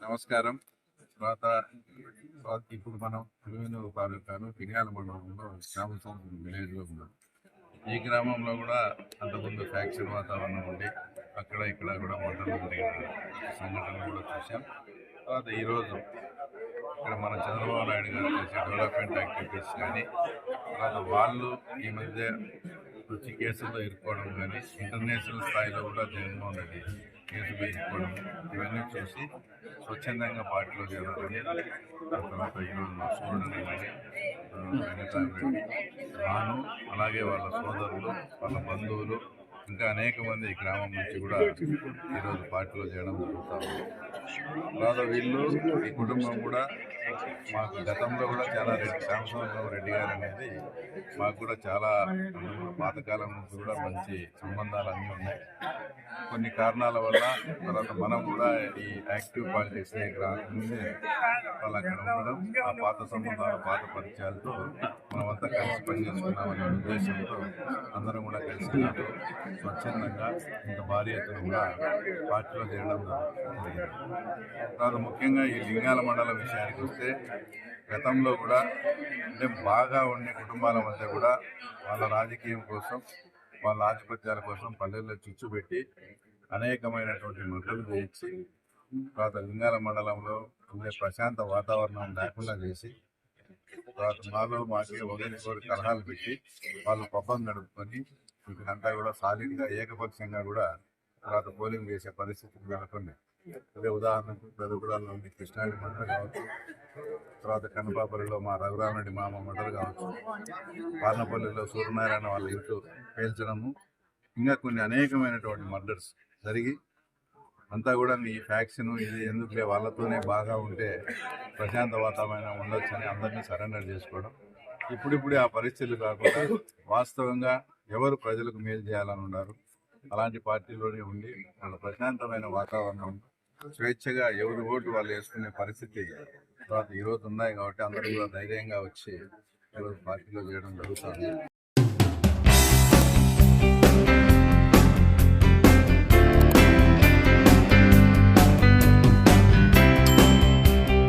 నమస్కారం. తర్వాత ఇప్పుడు మనం పులివెందుల తాలూకాను పినియాల మండలంలో శ్యామసం విలేజ్లో ఉన్నాం. ఈ గ్రామంలో కూడా అంతకుముందు ఫ్యాక్షన్ వాతావరణం ఉండి అక్కడ ఇక్కడ కూడా మంటలు జరిగిన సంఘటనలు కూడా చూసాం. తర్వాత ఈరోజు ఇక్కడ మన చంద్రబాబు నాయుడు గారు చేసే డెవలప్మెంట్ యాక్టివిటీస్ కానీ, తర్వాత వాళ్ళు ఈ మధ్య వచ్చి కేసుల్లో ఇరుక్కోవడం కానీ, ఇంటర్నేషనల్ స్థాయిలో కూడా జగన్మోహన్ రెడ్డి కేసులు ఇరుక్కోవడం, ఇవన్నీ చూసి స్వచ్ఛందంగా పార్టీలో చేరాలని, తర్వాత ఈరోజు మా సోదరుడు వెంకటరామరెడ్డి రాను, అలాగే వాళ్ళ సోదరులు, వాళ్ళ బంధువులు, ఇంకా అనేక మంది ఈ గ్రామం నుంచి కూడా ఈరోజు పార్టీలో చేయడం జరుగుతుంది. తర్వాత వీళ్ళు ఈ కుటుంబం కూడా మాకు గతంలో కూడా చాలా శ్యామసుందరం రెడ్డి గారు అనేది మాకు కూడా చాలా పాతకాలం నుంచి కూడా మంచి సంబంధాలు అన్నీ ఉన్నాయి. కొన్ని కారణాల వల్ల తర్వాత మనం కూడా ఈ యాక్టివ్ పాలిటిక్స్ రాకముందే వాళ్ళు అక్కడ ఉండడం, ఆ పాత సంబంధాలు పాత పరిచయాలతో మనమంతా కలిసి పనిచేసుకున్నామనే ఉద్దేశంతో అందరం కూడా కలిసి స్వచ్ఛందంగా ఇంత భారీ ఎత్తున కూడా పార్టీలో చేయడం జరిగింది. తర్వాత ముఖ్యంగా ఈ లింగాల మండలం విషయానికి వస్తే గతంలో కూడా అంటే బాగా ఉండే కుటుంబాల మధ్య కూడా వాళ్ళ రాజకీయం కోసం, వాళ్ళ ఆధిపత్యాల కోసం పల్లెల్లో చిచ్చుపెట్టి అనేకమైనటువంటి మంటలు చేయించి తర్వాత లింగాల మండలంలో ఉండే ప్రశాంత వాతావరణం లేకుండా చేసి తర్వాత మాకే ఒకరికొకరు కలహాలు పెట్టి వాళ్ళు పబ్బం గడుపుకొని వీటినంతా కూడా సాలిడ్గా ఏకపక్షంగా కూడా తర్వాత పోలింగ్ చేసే పరిస్థితులు నెలకొన్నాయి. అదే ఉదాహరణకు పెదగూడలో ఉండి కృష్ణారెడ్డి మండలి కావచ్చు, తర్వాత కన్నపాపల్లిలో మా రఘురామరెడ్డి మామ మండలి కావచ్చు, పార్నపల్లిలో సూర్యనారాయణ వాళ్ళ ఇంట్లో పేల్చడము, ఇంకా కొన్ని అనేకమైనటువంటి మర్డర్స్ జరిగి అంతా కూడా ఈ ఫ్యాక్షన్ ఇది ఎందుకులే వాళ్ళతోనే బాగా ఉంటే ప్రశాంత వాతావరణం ఉండొచ్చని అందరినీ సరెండర్ చేసుకోవడం. ఇప్పుడిప్పుడే ఆ పరిస్థితులు కాకుండా వాస్తవంగా ఎవరు ప్రజలకు మేలు చేయాలని ఉన్నారు అలాంటి పార్టీలోనే ఉండి వాళ్ళ ప్రశాంతమైన వాతావరణం స్వేచ్ఛగా ఎవరి ఓటు వాళ్ళు వేసుకునే పరిస్థితి తర్వాత ఈరోజు ఉన్నాయి. కాబట్టి అందరూ కూడా ధైర్యంగా వచ్చి ఈరోజు పార్టీలో చేయడం జరుగుతుంది.